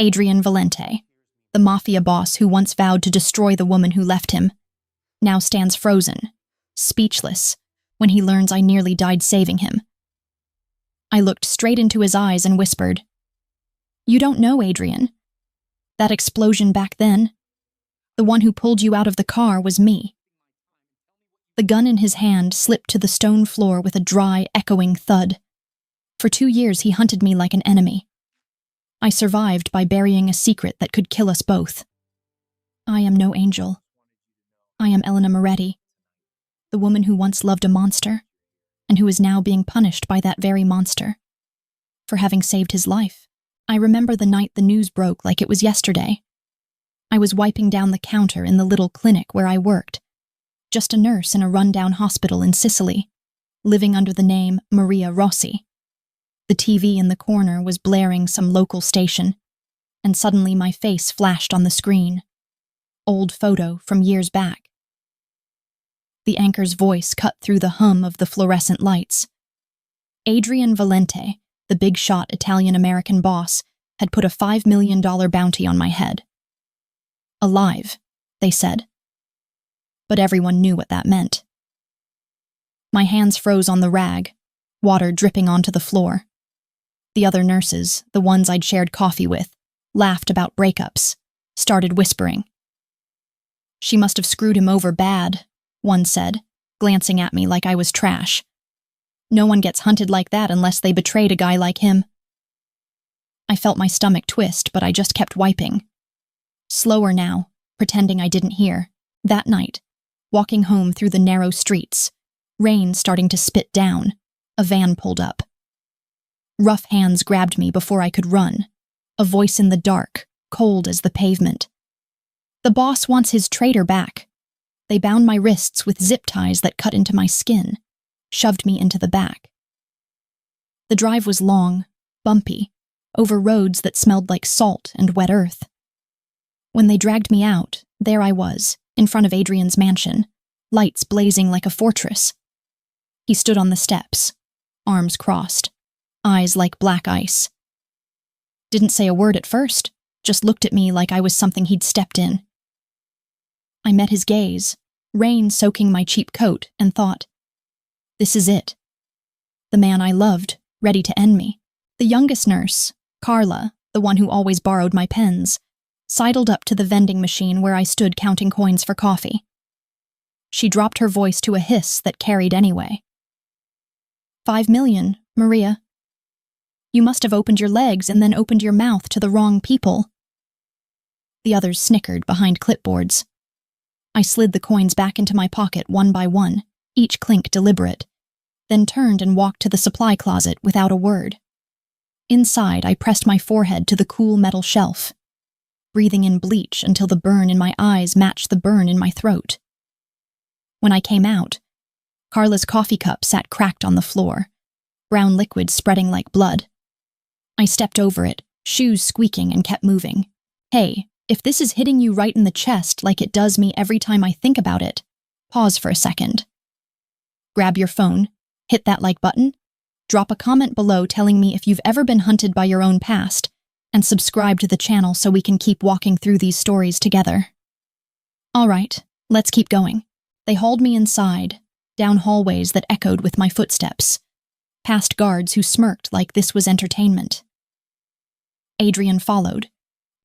Adrian Valente, the mafia boss who once vowed to destroy the woman who left him, now stands frozen, speechless, when he learns I nearly died saving him. I looked straight into his eyes and whispered, "You don't know, Adrian. That explosion back then, the one who pulled you out of the car was me." The gun in his hand slipped to the stone floor with a dry, echoing thud. For 2 years he hunted me like an enemy. I survived by burying a secret that could kill us both. I am no angel. I am Elena Moretti, the woman who once loved a monster, and who is now being punished by that very monster for having saved his life. I remember the night the news broke like it was yesterday. I was wiping down the counter in the little clinic where I worked, just a nurse in a rundown hospital in Sicily, living under the name Maria Rossi. The TV in the corner was blaring some local station, and suddenly my face flashed on the screen. Old photo from years back. The anchor's voice cut through the hum of the fluorescent lights. Adrian Valente, the big-shot Italian-American boss, had put a $5 million bounty on my head. Alive, they said. But everyone knew what that meant. My hands froze on the rag, water dripping onto the floor. The other nurses, the ones I'd shared coffee with, laughed about breakups, started whispering. "She must have screwed him over bad," one said, glancing at me like I was trash. "No one gets hunted like that unless they betrayed a guy like him." I felt my stomach twist, but I just kept wiping. Slower now, pretending I didn't hear. That night, walking home through the narrow streets, rain starting to spit down, a van pulled up. Rough hands grabbed me before I could run, a voice in the dark, cold as the pavement. "The boss wants his traitor back." They bound my wrists with zip ties that cut into my skin, shoved me into the back. The drive was long, bumpy, over roads that smelled like salt and wet earth. When they dragged me out, there I was, in front of Adrian's mansion, lights blazing like a fortress. He stood on the steps, arms crossed, eyes like black ice. Didn't say a word at first, just looked at me like I was something he'd stepped in. I met his gaze, rain soaking my cheap coat, and thought, this is it. The man I loved, ready to end me. The youngest nurse, Carla, the one who always borrowed my pens, sidled up to the vending machine where I stood counting coins for coffee. She dropped her voice to a hiss that carried anyway. "5 million, Maria. You must have opened your legs and then opened your mouth to the wrong people." The others snickered behind clipboards. I slid the coins back into my pocket one by one, each clink deliberate, then turned and walked to the supply closet without a word. Inside, I pressed my forehead to the cool metal shelf, breathing in bleach until the burn in my eyes matched the burn in my throat. When I came out, Carla's coffee cup sat cracked on the floor, brown liquid spreading like blood. I stepped over it, shoes squeaking, and kept moving. "Hey, if this is hitting you right in the chest like it does me every time I think about it, pause for a second. Grab your phone, hit that like button, drop a comment below telling me if you've ever been hunted by your own past, and subscribe to the channel so we can keep walking through these stories together." All right, let's keep going. They hauled me inside, down hallways that echoed with my footsteps, past guards who smirked like this was entertainment. Adrian followed,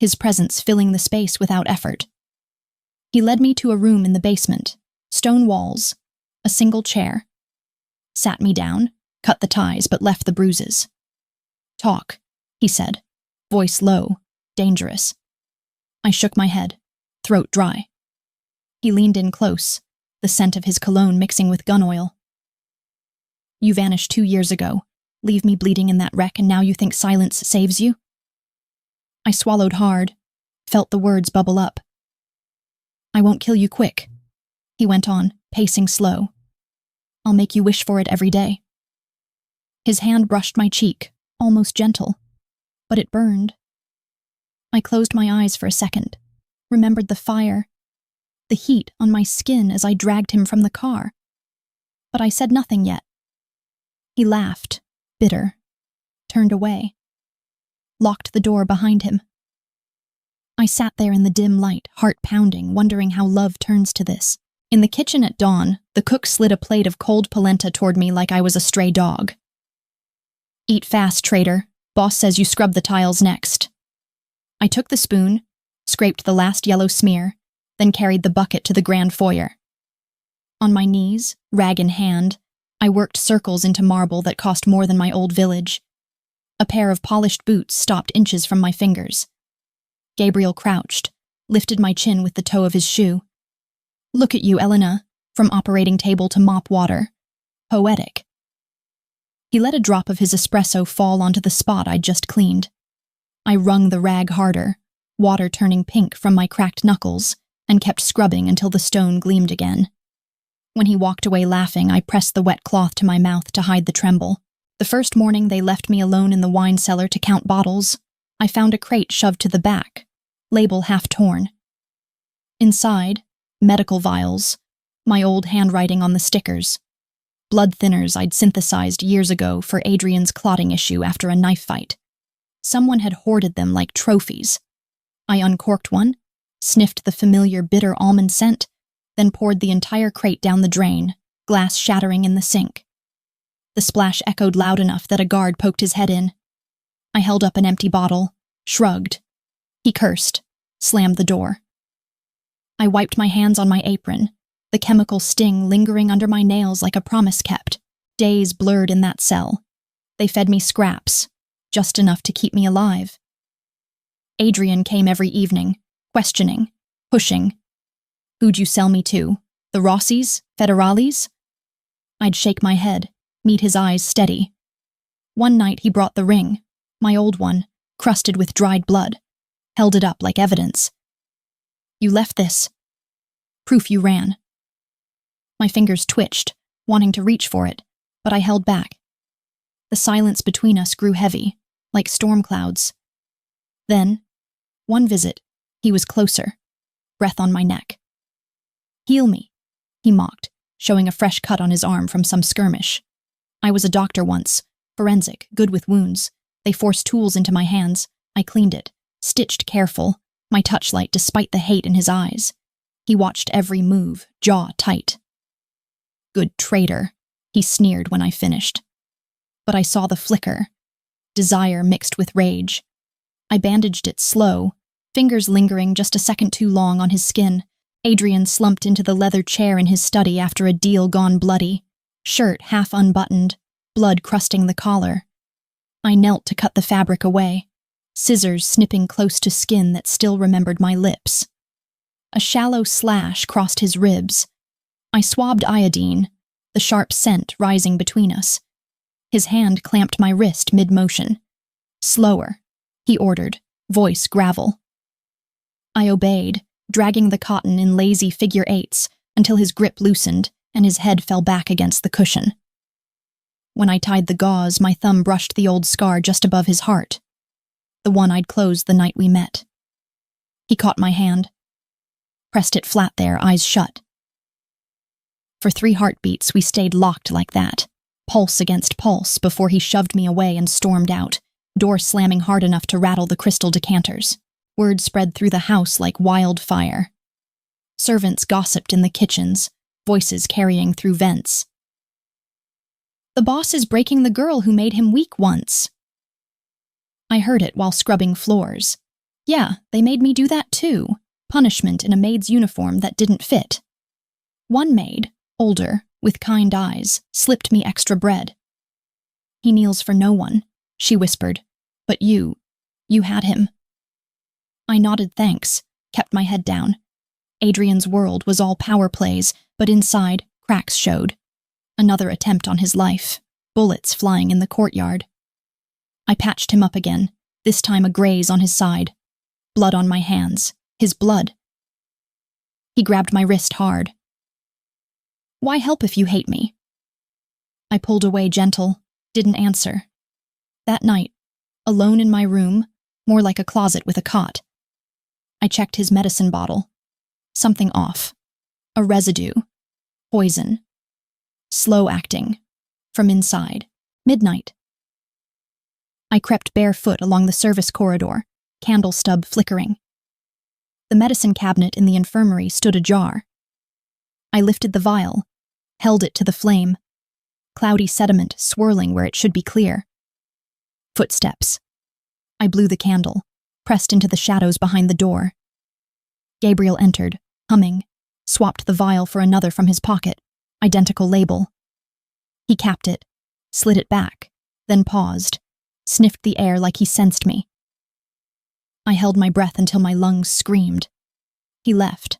his presence filling the space without effort. He led me to a room in the basement, stone walls, a single chair. Sat me down, cut the ties but left the bruises. "Talk," he said, voice low, dangerous. I shook my head, throat dry. He leaned in close, the scent of his cologne mixing with gun oil. "You vanished 2 years ago, leave me bleeding in that wreck, and now you think silence saves you?" I swallowed hard, felt the words bubble up. "I won't kill you quick," he went on, pacing slow. "I'll make you wish for it every day." His hand brushed my cheek, almost gentle, but it burned. I closed my eyes for a second, remembered the fire, the heat on my skin as I dragged him from the car. But I said nothing yet. He laughed, bitter, turned away, locked the door behind him. sat there in the dim light, heart pounding, wondering how love turns to this. In the kitchen at dawn, the cook slid a plate of cold polenta toward me like I was a stray dog. "Eat fast, traitor. Boss says you scrub the tiles next." I took the spoon, scraped the last yellow smear, then carried the bucket to the grand foyer. On my knees, rag in hand, I worked circles into marble that cost more than my old village. A pair of polished boots stopped inches from my fingers. Gabriel crouched, lifted my chin with the toe of his shoe. "Look at you, Elena, from operating table to mop water. Poetic." He let a drop of his espresso fall onto the spot I'd just cleaned. I wrung the rag harder, water turning pink from my cracked knuckles, and kept scrubbing until the stone gleamed again. When he walked away laughing, I pressed the wet cloth to my mouth to hide the tremble. The first morning they left me alone in the wine cellar to count bottles, I found a crate shoved to the back, label half torn. Inside, medical vials, my old handwriting on the stickers, blood thinners I'd synthesized years ago for Adrian's clotting issue after a knife fight. Someone had hoarded them like trophies. I uncorked one, sniffed the familiar bitter almond scent, then poured the entire crate down the drain, glass shattering in the sink. The splash echoed loud enough that a guard poked his head in. I held up an empty bottle, shrugged. He cursed, slammed the door. I wiped my hands on my apron, the chemical sting lingering under my nails like a promise kept. Days blurred in that cell. They fed me scraps, just enough to keep me alive. Adrian came every evening, questioning, pushing. "Who'd you sell me to? The Rossies? Federales?" I'd shake my head, meet his eyes steady. One night he brought the ring, my old one, crusted with dried blood, held it up like evidence. "You left this. Proof you ran." My fingers twitched, wanting to reach for it, but I held back. The silence between us grew heavy, like storm clouds. Then, one visit, he was closer, breath on my neck. "Heal me," he mocked, showing a fresh cut on his arm from some skirmish. I was a doctor once, forensic, good with wounds. They forced tools into my hands. I cleaned it, stitched careful, my touch light despite the hate in his eyes. He watched every move, jaw tight. "Good traitor," he sneered when I finished. But I saw the flicker, desire mixed with rage. I bandaged it slow, fingers lingering just a second too long on his skin. Adrian slumped into the leather chair in his study after a deal gone bloody, shirt half unbuttoned, blood crusting the collar. I knelt to cut the fabric away, scissors snipping close to skin that still remembered my lips. A shallow slash crossed his ribs. I swabbed iodine, the sharp scent rising between us. His hand clamped my wrist mid-motion. "Slower," he ordered, voice gravel. I obeyed, dragging the cotton in lazy figure eights until his grip loosened and his head fell back against the cushion. When I tied the gauze, my thumb brushed the old scar just above his heart, the one I'd closed the night we met. He caught my hand, pressed it flat there, eyes shut. For 3 heartbeats, we stayed locked like that, pulse against pulse, before he shoved me away and stormed out, door slamming hard enough to rattle the crystal decanters. Word spread through the house like wildfire. Servants gossiped in the kitchens, voices carrying through vents. "The boss is breaking the girl who made him weak once." I heard it while scrubbing floors. Yeah, they made me do that too. Punishment in a maid's uniform that didn't fit. One maid, older, with kind eyes, slipped me extra bread. "He kneels for no one," she whispered. "But you had him." I nodded thanks, kept my head down. Adrian's world was all power plays, but inside, cracks showed. Another attempt on his life, bullets flying in the courtyard. I patched him up again, this time a graze on his side. Blood on my hands, his blood. He grabbed my wrist hard. "Why help if you hate me?" I pulled away gentle, didn't answer. That night, alone in my room, more like a closet with a cot, I checked his medicine bottle. Something off. A residue. Poison. Slow acting. From inside. Midnight. I crept barefoot along the service corridor, candle stub flickering. The medicine cabinet in the infirmary stood ajar. I lifted the vial, held it to the flame, cloudy sediment swirling where it should be clear. Footsteps. I blew the candle, pressed into the shadows behind the door. Gabriel entered, humming, swapped the vial for another from his pocket, identical label. He capped it, slid it back, then paused, sniffed the air like he sensed me. I held my breath until my lungs screamed. He left.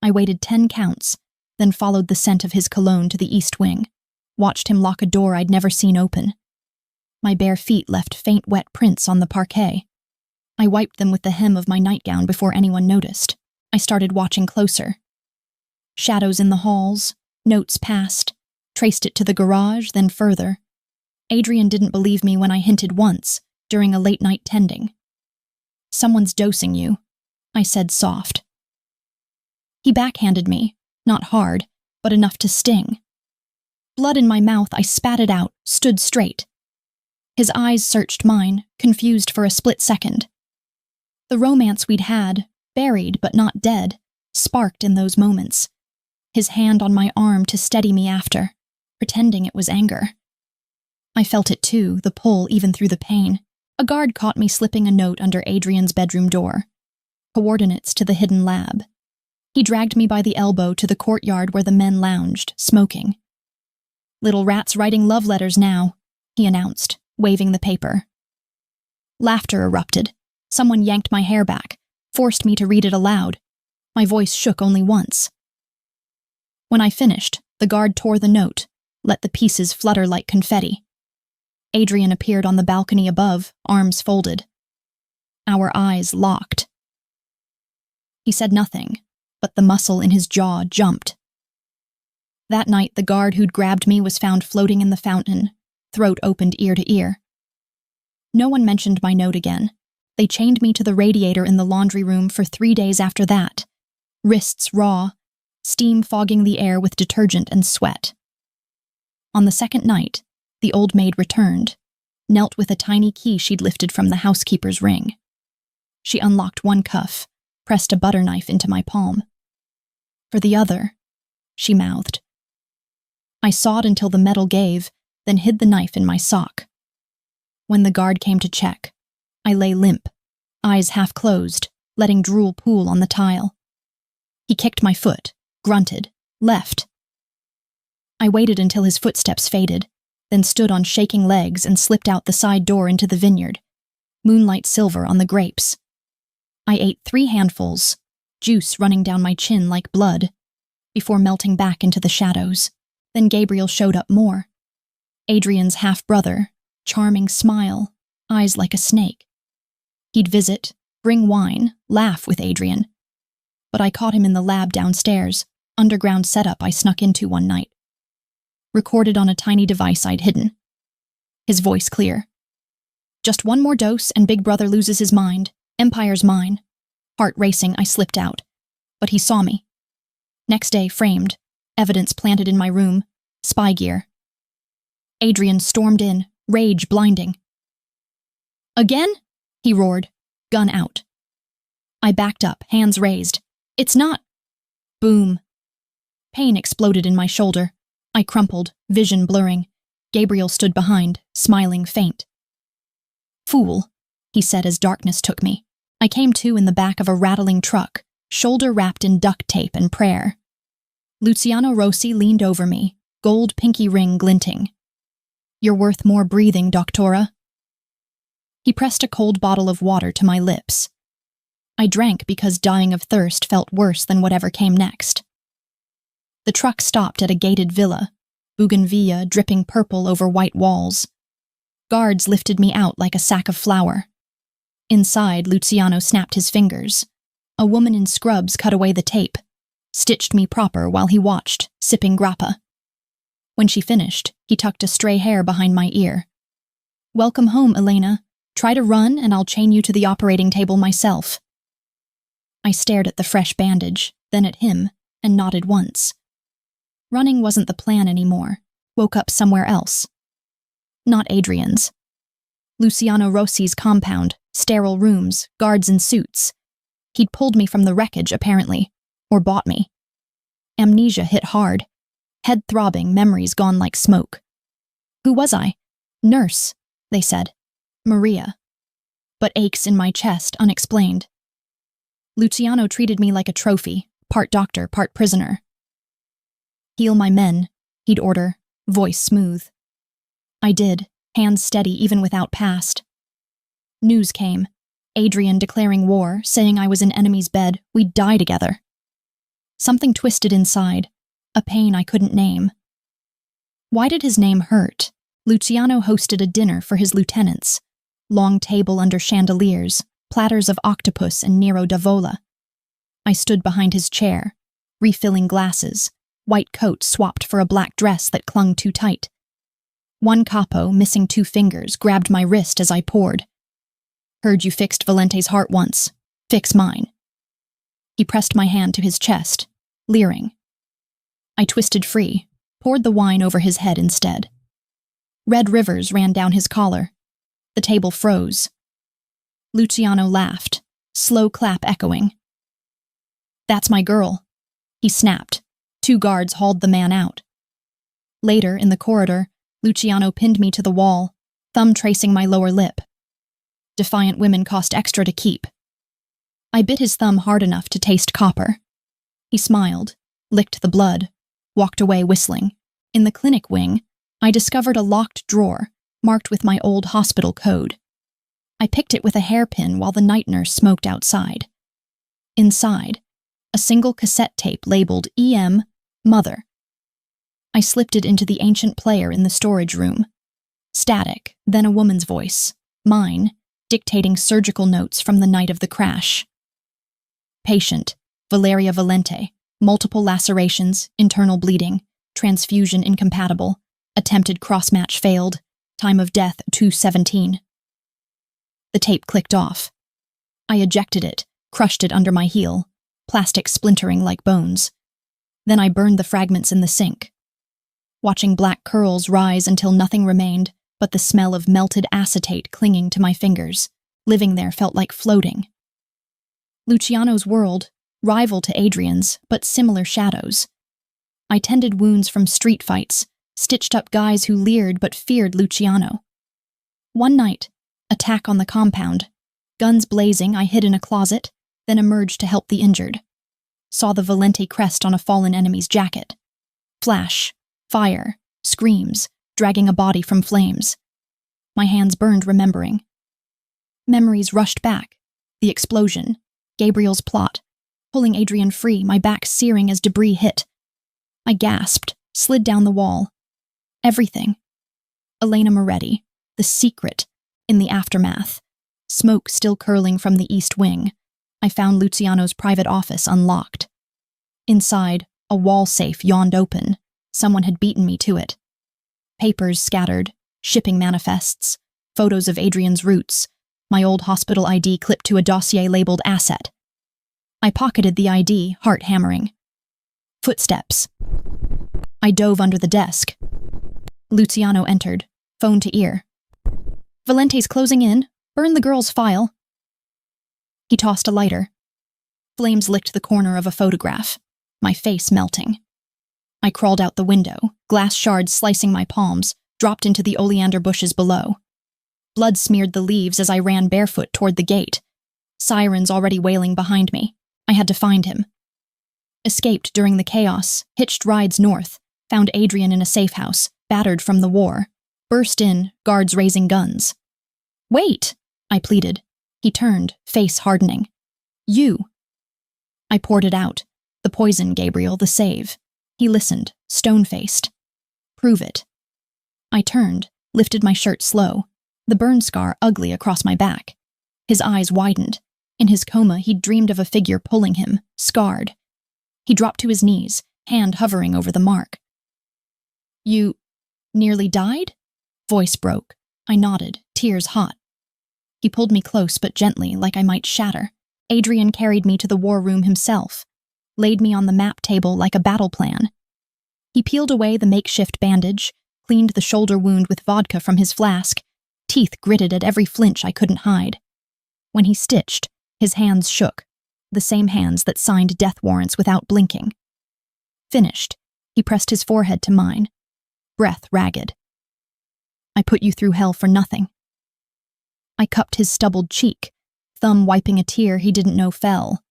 I waited 10 counts, then followed the scent of his cologne to the east wing, watched him lock a door I'd never seen open. My bare feet left faint wet prints on the parquet. I wiped them with the hem of my nightgown before anyone noticed. I started watching closer. Shadows in the halls, notes passed, traced it to the garage, then further. Adrian didn't believe me when I hinted once, during a late-night tending. "Someone's dosing you," I said soft. He backhanded me, not hard, but enough to sting. Blood in my mouth, I spat it out, stood straight. His eyes searched mine, confused for a split second. The romance we'd had, buried but not dead, sparked in those moments. His hand on my arm to steady me after, pretending it was anger. I felt it too, the pull even through the pain. A guard caught me slipping a note under Adrian's bedroom door. Coordinates to the hidden lab. He dragged me by the elbow to the courtyard where the men lounged, smoking. "Little rat's writing love letters now," he announced, waving the paper. Laughter erupted. Someone yanked my hair back, forced me to read it aloud. My voice shook only once. When I finished, the guard tore the note, let the pieces flutter like confetti. Adrian appeared on the balcony above, arms folded. Our eyes locked. He said nothing, but the muscle in his jaw jumped. That night, the guard who'd grabbed me was found floating in the fountain, throat opened ear to ear. No one mentioned my note again. They chained me to the radiator in the laundry room for 3 days after that, wrists raw, steam fogging the air with detergent and sweat. On the second night, the old maid returned, knelt with a tiny key she'd lifted from the housekeeper's ring. She unlocked one cuff, pressed a butter knife into my palm. "For the other," she mouthed. I sawed until the metal gave, then hid the knife in my sock. When the guard came to check, I lay limp, eyes half closed, letting drool pool on the tile. He kicked my foot, grunted, left. I waited until his footsteps faded, then stood on shaking legs and slipped out the side door into the vineyard, moonlight silver on the grapes. I ate 3 handfuls, juice running down my chin like blood, before melting back into the shadows. Then Gabriel showed up more. Adrian's half-brother, charming smile, eyes like a snake. He'd visit, bring wine, laugh with Adrian. But I caught him in the lab downstairs, underground setup I snuck into one night. Recorded on a tiny device I'd hidden. His voice clear. "Just 1 more dose and Big Brother loses his mind. Empire's mine." Heart racing, I slipped out. But he saw me. Next day, framed, evidence planted in my room, spy gear. Adrian stormed in, rage blinding. "Again?" he roared, gun out. I backed up, hands raised. "It's not—" Boom. Pain exploded in my shoulder. I crumpled, vision blurring. Gabriel stood behind, smiling faint. "Fool," he said as darkness took me. I came to in the back of a rattling truck, shoulder wrapped in duct tape and prayer. Luciano Rossi leaned over me, gold pinky ring glinting. "You're worth more breathing, Doctora." He pressed a cold bottle of water to my lips. I drank because dying of thirst felt worse than whatever came next. The truck stopped at a gated villa, bougainvillea dripping purple over white walls. Guards lifted me out like a sack of flour. Inside, Luciano snapped his fingers. A woman in scrubs cut away the tape, stitched me proper while he watched, sipping grappa. When she finished, he tucked a stray hair behind my ear. "Welcome home, Elena. Try to run and I'll chain you to the operating table myself." I stared at the fresh bandage, then at him, and nodded once. Running wasn't the plan anymore. Woke up somewhere else. Not Adrian's. Luciano Rossi's compound, sterile rooms, guards in suits. He'd pulled me from the wreckage, apparently, or bought me. Amnesia hit hard. Head throbbing, memories gone like smoke. Who was I? Nurse, they said. Maria. But aches in my chest, unexplained. Luciano treated me like a trophy, part doctor, part prisoner. Heal my men, he'd order, voice smooth. I did, hands steady even without past. News came. Adrian declaring war, saying I was in enemy's bed, we'd die together. Something twisted inside, a pain I couldn't name. Why did his name hurt? Luciano hosted a dinner for his lieutenants. Long table under chandeliers, platters of octopus and Nero d'Avola. I stood behind his chair, refilling glasses, white coat swapped for a black dress that clung too tight. One capo, missing 2 fingers, grabbed my wrist as I poured. Heard you fixed Valente's heart once. Fix mine. He pressed my hand to his chest, leering. I twisted free, poured the wine over his head instead. Red rivers ran down his collar. The table froze. Luciano laughed, slow clap echoing. That's my girl, he snapped. 2 guards hauled the man out. Later, in the corridor, Luciano pinned me to the wall, thumb tracing my lower lip. Defiant women cost extra to keep. I bit his thumb hard enough to taste copper. He smiled, licked the blood, walked away whistling. In the clinic wing, I discovered a locked drawer marked with my old hospital code. I picked it with a hairpin while the night nurse smoked outside. Inside, a single cassette tape labeled EM Mother. I slipped it into the ancient player in the storage room. Static, then a woman's voice, mine, dictating surgical notes from the night of the crash. Patient, Valeria Valente, multiple lacerations, internal bleeding, transfusion incompatible, attempted cross-match failed, time of death 2:17. The tape clicked off. I ejected it, crushed it under my heel, plastic splintering like bones. Then I burned the fragments in the sink. Watching black curls rise until nothing remained but the smell of melted acetate clinging to my fingers. Living there felt like floating. Luciano's world, rival to Adrian's, but similar shadows. I tended wounds from street fights, stitched up guys who leered but feared Luciano. One night, attack on the compound. Guns blazing, I hid in a closet, then emerged to help the injured. Saw the Valente crest on a fallen enemy's jacket. Flash, fire, screams, dragging a body from flames. My hands burned remembering. Memories rushed back. The explosion, Gabriel's plot, pulling Adrian free, my back searing as debris hit. I gasped, slid down the wall. Everything. Elena Moretti, the secret, in the aftermath. Smoke still curling from the east wing. I found Luciano's private office unlocked. Inside, a wall safe yawned open. Someone had beaten me to it. Papers scattered, shipping manifests, photos of Adrian's roots, my old hospital ID clipped to a dossier labeled asset. I pocketed the ID, heart hammering. Footsteps. I dove under the desk. Luciano entered, phone to ear. Valente's closing in. Burn the girl's file. He tossed a lighter. Flames licked the corner of a photograph, my face melting. I crawled out the window, glass shards slicing my palms, dropped into the oleander bushes below. Blood smeared the leaves as I ran barefoot toward the gate. Sirens already wailing behind me. I had to find him. Escaped during the chaos, hitched rides north, found Adrian in a safe house, battered from the war. Burst in, guards raising guns. Wait, I pleaded. He turned, face hardening. You. I poured it out. The poison, Gabriel, the save. He listened, stone-faced. Prove it. I turned, lifted my shirt slow, the burn scar ugly across my back. His eyes widened. In his coma, he'd dreamed of a figure pulling him, scarred. He dropped to his knees, hand hovering over the mark. You nearly died? Voice broke. I nodded, tears hot. He pulled me close but gently, like I might shatter. Adrian carried me to the war room himself, laid me on the map table like a battle plan. He peeled away the makeshift bandage, cleaned the shoulder wound with vodka from his flask, teeth gritted at every flinch I couldn't hide. When he stitched, his hands shook. the same hands that signed death warrants without blinking. Finished, he pressed his forehead to mine, breath ragged. I put you through hell for nothing. I cupped his stubbled cheek, thumb wiping a tear he didn't know fell.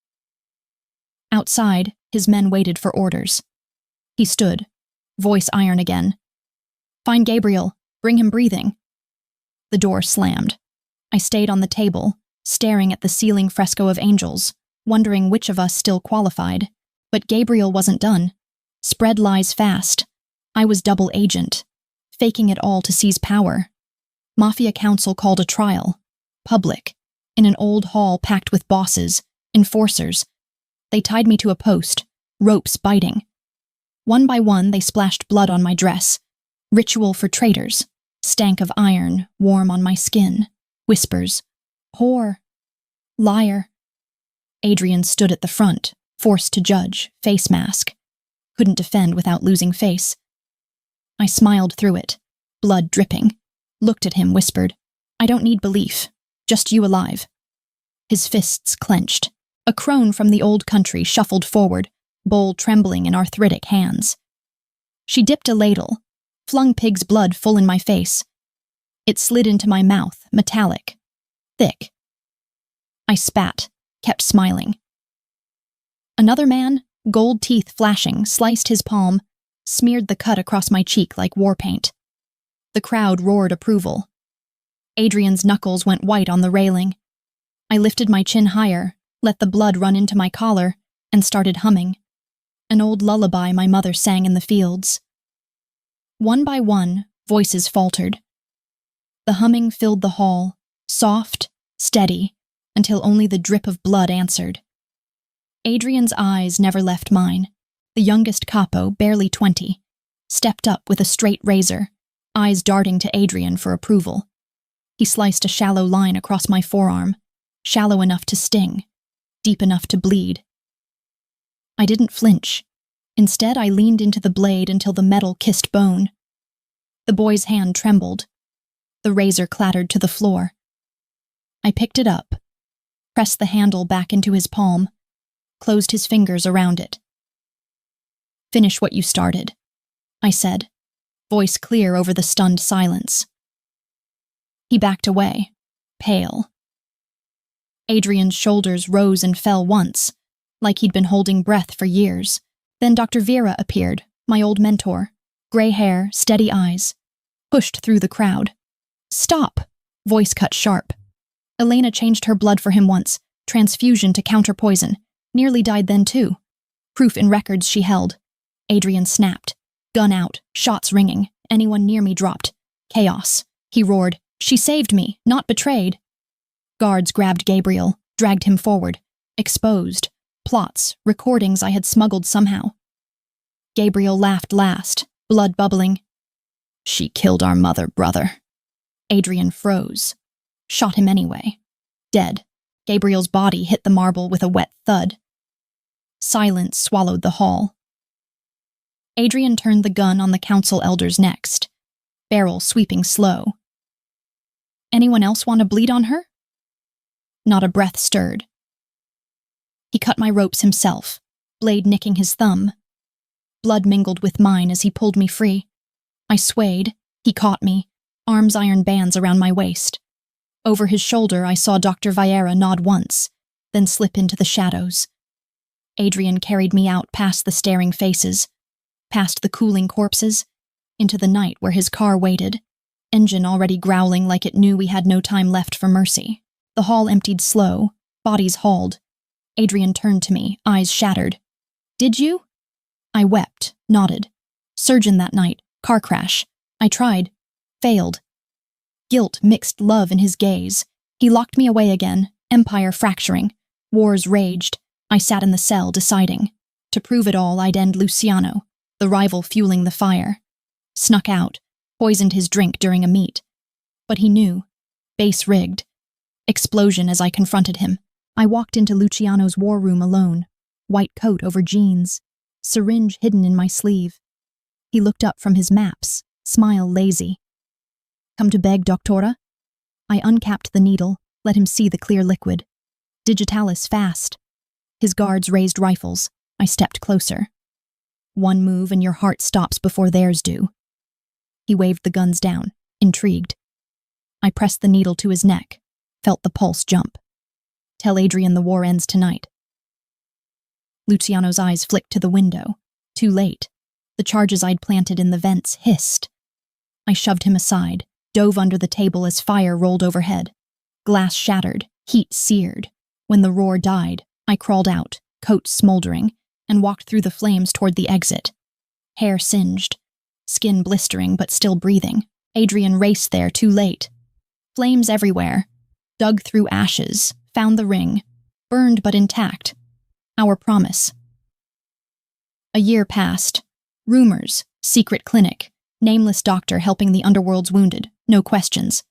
Outside, his men waited for orders. He stood, voice iron again. Find Gabriel, bring him breathing. The door slammed. I stayed on the table, staring at the ceiling fresco of angels, wondering which of us still qualified. But Gabriel wasn't done. Spread lies fast. I was double agent, faking it all to seize power. Mafia Council called a trial, public, in an old hall packed with bosses, enforcers. They tied me to a post, ropes biting. One by one, they splashed blood on my dress. Ritual for traitors. Stank of iron, warm on my skin. Whispers. Whore. Liar. Adrian stood at the front, forced to judge, face mask. Couldn't defend without losing face. I smiled through it, blood dripping. Looked at him, whispered, I don't need belief, just you alive. His fists clenched. A crone from the old country shuffled forward, bowl trembling in arthritic hands. She dipped a ladle, flung pig's blood full in my face. It slid into my mouth, metallic, thick. I spat, kept smiling. Another man, gold teeth flashing, sliced his palm, smeared the cut across my cheek like war paint. The crowd roared approval. Adrian's knuckles went white on the railing. I lifted my chin higher, let the blood run into my collar, and started humming. An old lullaby my mother sang in the fields. One by one, voices faltered. The humming filled the hall, soft, steady, until only the drip of blood answered. Adrian's eyes never left mine. The youngest capo, barely 20, stepped up with a straight razor, eyes darting to Adrian for approval. He sliced a shallow line across my forearm, shallow enough to sting, deep enough to bleed. I didn't flinch. Instead, I leaned into the blade until the metal kissed bone. The boy's hand trembled. The razor clattered to the floor. I picked it up, pressed the handle back into his palm, closed his fingers around it. Finish what you started, I said, voice clear over the stunned silence. He backed away, pale. Adrian's shoulders rose and fell once, like he'd been holding breath for years. Then Dr. Vera appeared, my old mentor, gray hair, steady eyes, pushed through the crowd. Stop, voice cut sharp. Elena changed her blood for him once, transfusion to counter poison, nearly died then too. Proof in records she held. Adrian snapped, gun out, shots ringing, anyone near me dropped. Chaos. He roared, she saved me, not betrayed. Guards grabbed Gabriel, dragged him forward, exposed. Plots, recordings I had smuggled somehow. Gabriel laughed last, blood bubbling. She killed our mother, brother. Adrian froze. Shot him anyway. Dead. Gabriel's body hit the marble with a wet thud. Silence swallowed the hall. Adrian turned the gun on the council elders next, barrel sweeping slow. Anyone else want to bleed on her? Not a breath stirred. He cut my ropes himself, blade nicking his thumb. Blood mingled with mine as he pulled me free. I swayed, he caught me, arms iron bands around my waist. Over his shoulder I saw Dr. Vieira nod once, then slip into the shadows. Adrian carried me out past the staring faces, past the cooling corpses, into the night where his car waited, engine already growling like it knew we had no time left for mercy. The hall emptied slow, bodies hauled. Adrian turned to me, eyes shattered. Did you? I wept, nodded. Surgeon that night, car crash. I tried. Failed. Guilt mixed love in his gaze. He locked me away again, empire fracturing. Wars raged. I sat in the cell, deciding. To prove it all, I'd end Luciano, the rival fueling the fire. Snuck out, poisoned his drink during a meet. But he knew. Base rigged. Explosion as I confronted him. I walked into Luciano's war room alone, white coat over jeans, syringe hidden in my sleeve. He looked up from his maps, smile lazy. Come to beg, doctora? I uncapped the needle, let him see the clear liquid. Digitalis fast. His guards raised rifles. I stepped closer. One move and your heart stops before theirs do. He waved the guns down, intrigued. I pressed the needle to his neck, felt the pulse jump. Tell Adrian the war ends tonight. Luciano's eyes flicked to the window. Too late. The charges I'd planted in the vents hissed. I shoved him aside, dove under the table as fire rolled overhead. Glass shattered, heat seared. When the roar died, I crawled out, coat smoldering, and walked through the flames toward the exit. Hair singed, skin blistering but still breathing. Adrian raced there too late. Flames everywhere. Dug through ashes, found the ring, burned but intact. Our promise. A year passed. Rumors, secret clinic, nameless doctor helping the underworld's wounded, no questions.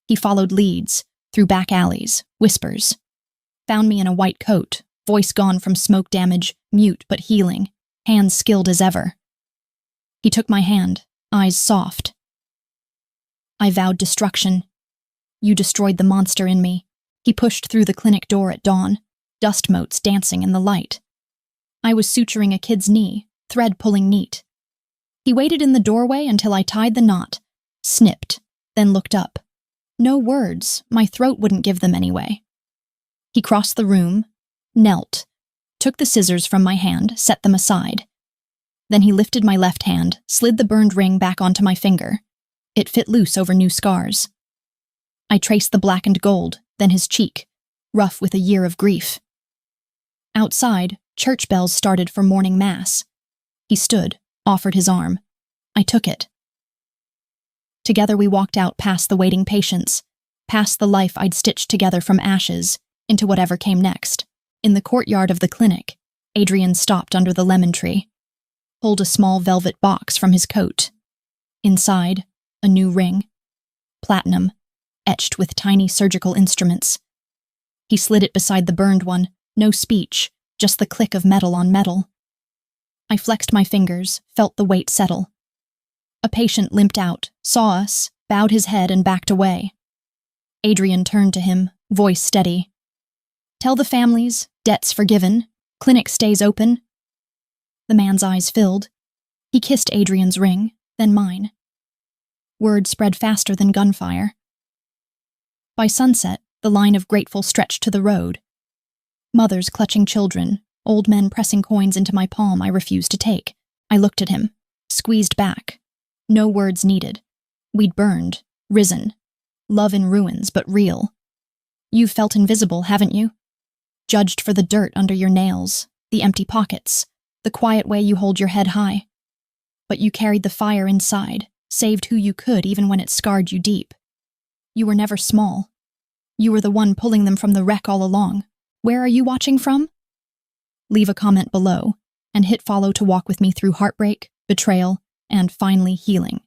He followed leads, through back alleys, whispers. Found me in a white coat, voice gone from smoke damage, mute but healing, hands skilled as ever. He took my hand, eyes soft. I vowed destruction. You destroyed the monster in me. He pushed through the clinic door at dawn, dust motes dancing in the light. I was suturing a kid's knee, thread pulling neat. He waited in the doorway until I tied the knot, snipped, then looked up. No words, my throat wouldn't give them anyway. He crossed the room, knelt, took the scissors from my hand, set them aside. Then he lifted my left hand, slid the burned ring back onto my finger. It fit loose over new scars. I traced the blackened gold, then his cheek, rough with a year of grief. Outside, church bells started for morning mass. He stood, offered his arm. I took it. Together we walked out past the waiting patients, past the life I'd stitched together from ashes, into whatever came next. In the courtyard of the clinic, Adrian stopped under the lemon tree, pulled a small velvet box from his coat. Inside, a new ring, platinum, etched with tiny surgical instruments. He slid it beside the burned one, no speech, just the click of metal on metal. I flexed my fingers, felt the weight settle. A patient limped out, saw us, bowed his head and backed away. Adrian turned to him, voice steady. Tell the families, debts forgiven, clinic stays open. The man's eyes filled. He kissed Adrian's ring, then mine. Word spread faster than gunfire. By sunset, the line of grateful stretched to the road. Mothers clutching children, old men pressing coins into my palm I refused to take. I looked at him, squeezed back. No words needed. We'd burned, risen. Love in ruins, but real. You've felt invisible, haven't you? Judged for the dirt under your nails, the empty pockets, the quiet way you hold your head high. But you carried the fire inside, saved who you could even when it scarred you deep. You were never small. You were the one pulling them from the wreck all along. Where are you watching from? Leave a comment below, and hit follow to walk with me through heartbreak, betrayal, and finally healing.